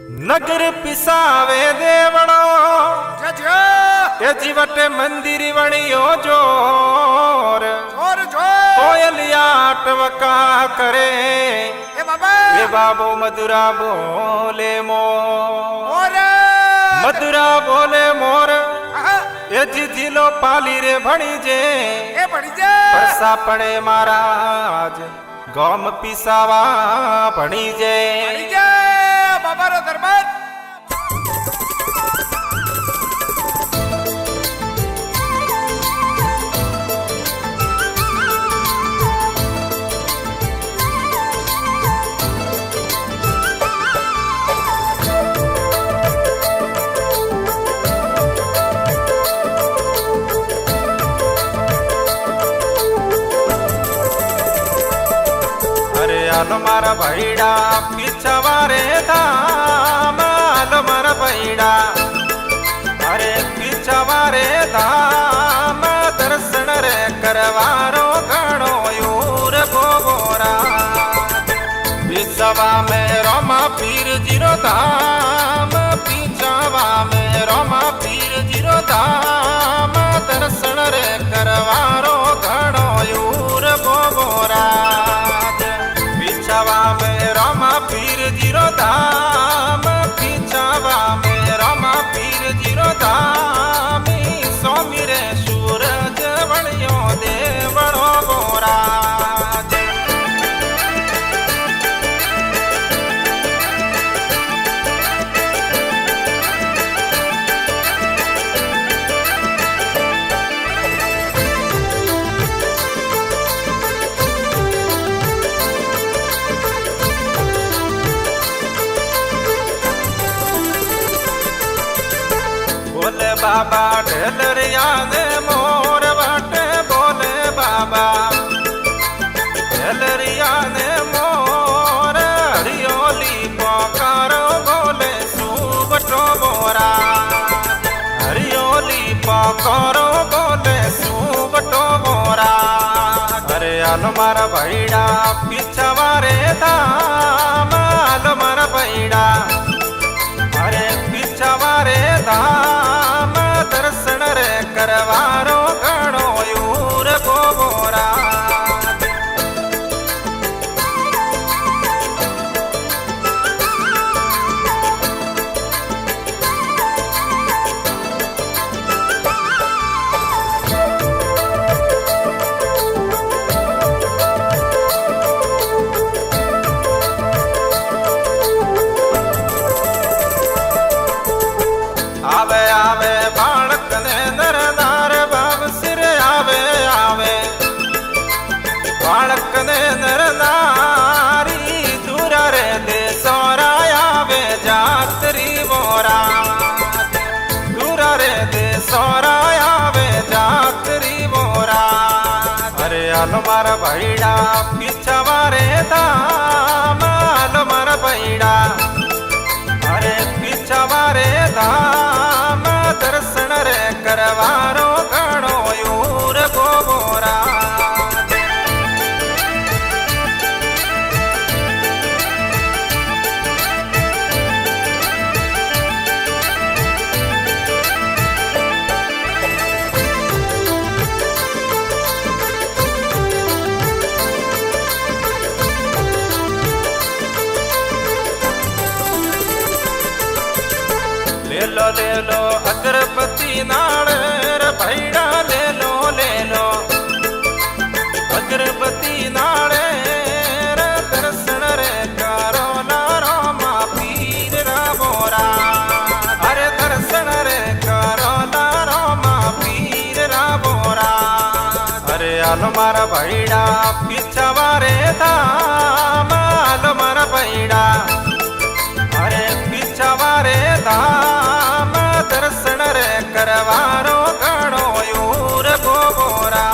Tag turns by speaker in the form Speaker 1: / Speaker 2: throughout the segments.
Speaker 1: नगर पिसावे देवड़ो ये जीवटे मंदिर बणियो जोर कोयलिया टवका करे ये बाबो मधुरा बोले मोर मधुरा बोले मोर ये जिलो पाली रे भणी जे परसा पड़े महाराज गौम पिसावा भणी जे
Speaker 2: बाबा रो दरबार
Speaker 1: आलो मारा भैड़ा पिछवारे धाम आलो मारा भैड़ा अरे पिछवारे धाम दर्शन रे करवारो घणो यूर गोबोरा पिछवा में रोमा पीर जीरो धाम पिछवा में रोमा पीर जीरो धाम दर्शन रे करवारो घणो यूर गोबोरा पिछवा में रामा पीर जीरो धाम पिछवा में रामा पीर जीरो धाम स्वामी रे सूरज बणियो दे बड़ो गोरा बोले बाबा ढेलरिया ने मोर बाटे बोले बाबा ढेलरिया ने मोर हरियोली पकारो बोले सुबटो बोरा हरियोली पकारो बोले सुबटो बोरा अरे आलो मारा भैड़ा पिछवारे धाम आलो मारा भैड़ा अरे पिछवारे धाम दर्शन रे करवारो घणो यूर गोबोरा आवे आवे बालक ने नरनार बाब सिर आवे आवे बालक ने नरनारी दूर रे दे सोरा आवे जातरी बोरा दूर रे दे सोरा आवे जातरी बोरा अरे आलो मारा भैड़ा पिछवारे धाम आलो मारा भैड़ा अरे पिछवारे धाम दर्शन रे करवारो घणो यूर गोबोरा ले लो अगरबत्ती नाड़ेर भैड़ा ले लो अगरबत्ती नाड़ेर दर्शन रे करो ना रोमा पीर रा बोरा अरे दर्शन रे करो ना रोमा पीर रा बोरा अरे आलो मारा भैड़ा पिछवारे धाम आलो मारा भैड़ा अरे पिछवारे धाम दर्शन रे करवारो घणो यूर गोबोरा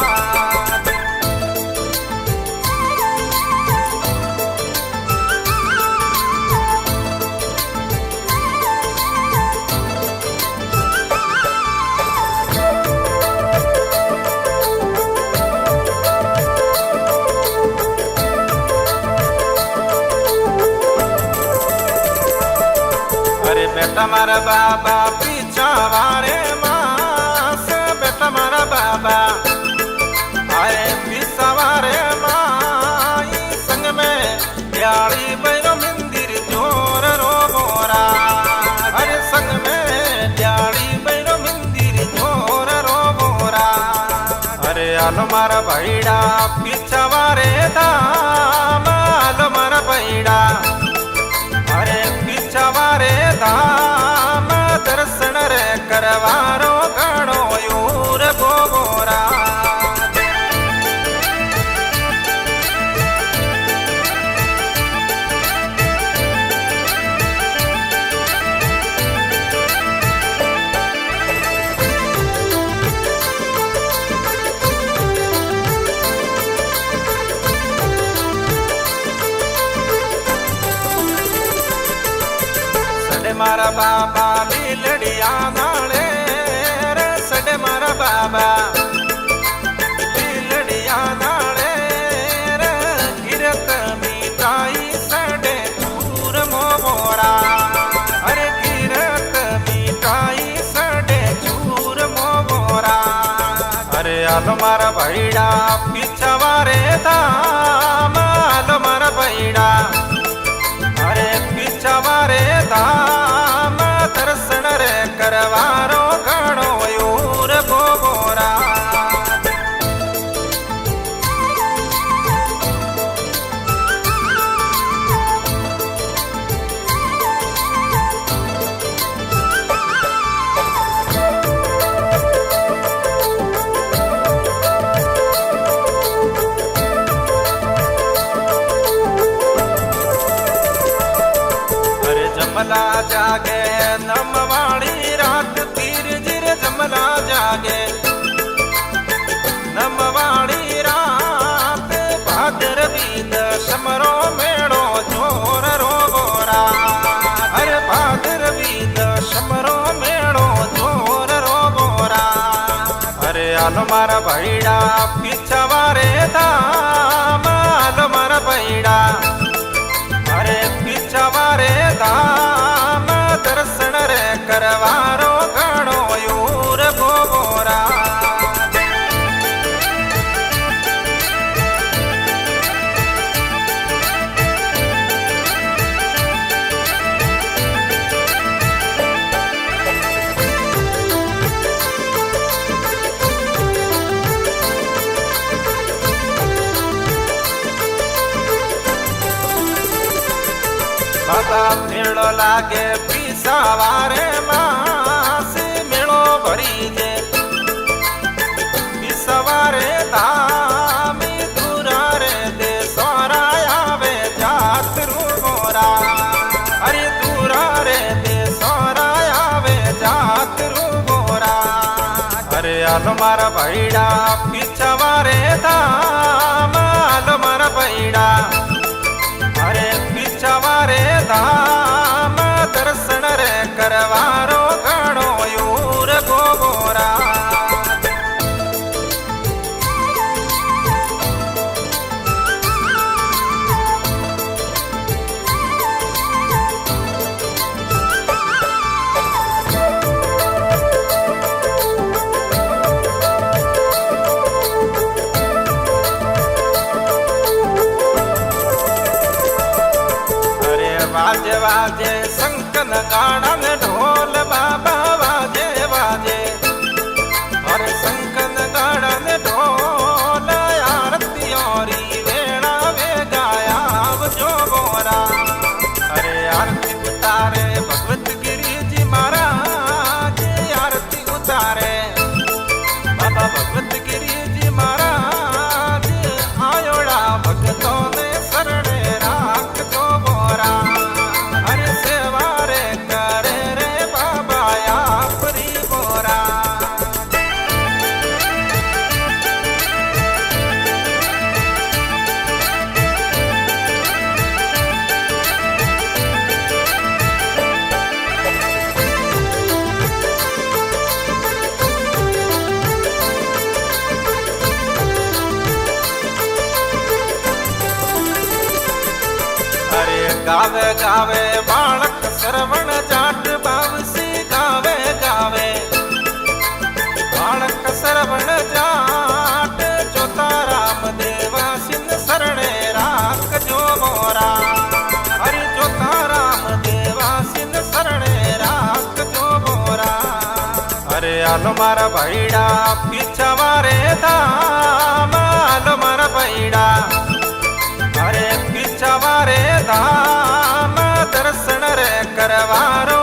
Speaker 1: બેટા મારા બાબા પીછા વારે માસ બેટા મારા બાબા આए पीछा वारे माई संग में ब्याड़ी बैरो मंदिर जोर रो बोरा अरे संग में ब्याड़ी बैरो मंदिर जोर रो बोरा अरे आलो मारा भाईड़ा पीछा वारे धाम आलो मारा भाईड़ा अरे पीछा वारे धाम दर्शन रे करवारो घणो यूर बोरा मारा बाबा लीलड़िया नाले रे सडे मारा बाबा लीलड़िया नाले रे गिरत मीठाई सडे चूर मोरा अरे गिरत मीठाई सडे चूर मोरा अरे आलो मारा भाईड़ा पीछा वारे धाम आलो मारा भाईड़ा अरे पीछा वारे धाम दर्शन रे करवारो घणो यूर बोरा जमला जागे नमवाणी रात तीर जिर जमला जागे नमवाणी रात भादरवी दशमरो मेड़ो जोर रो बोरा अरे भादरवी दशमरो मेड़ो जोर रो बोरा अरे आलो मारा भाईड़ा पीछा वारे धाम आलो मारा भाईड़ा अरे पीछा वारे धाम दर्शन रे करवारो घणो यूर बोरा बाबा मेड़ो लागे पीछा वारे मास मेड़ो भरी जे पीछा वारे धाम दूरा रे दे सोरा आवे जात रू मोरा अरे दूरा रे दे सोरा आवे जात रू मोरा अरे आलो मारा भाईड़ा पीछा वारे धाम आलो मारा भाईड़ा अरे पीछा वारे धाम दर्शन रे करवारो घणो यूर बोरा वाजे वाजे शंकन गाना में ढोल बाबा वाजे वाजे और शंकन गाना में ढोल आरती औरी वेणा वे गाया जो बोरा अरे आरती उतारे भगवत गिरी जी महाराज आरती उतारे बाबा भगवत गिरी जी महाराज आयोड़ा भक्तों ने शरण राख जो बोरा अरे सेवारे करे હાલો મારા ભાઈડા પીછાવા રે ધામ હાલો મારા ભાઈડા અરે પીછાવા રે ધામ દર્શન રે કરવારો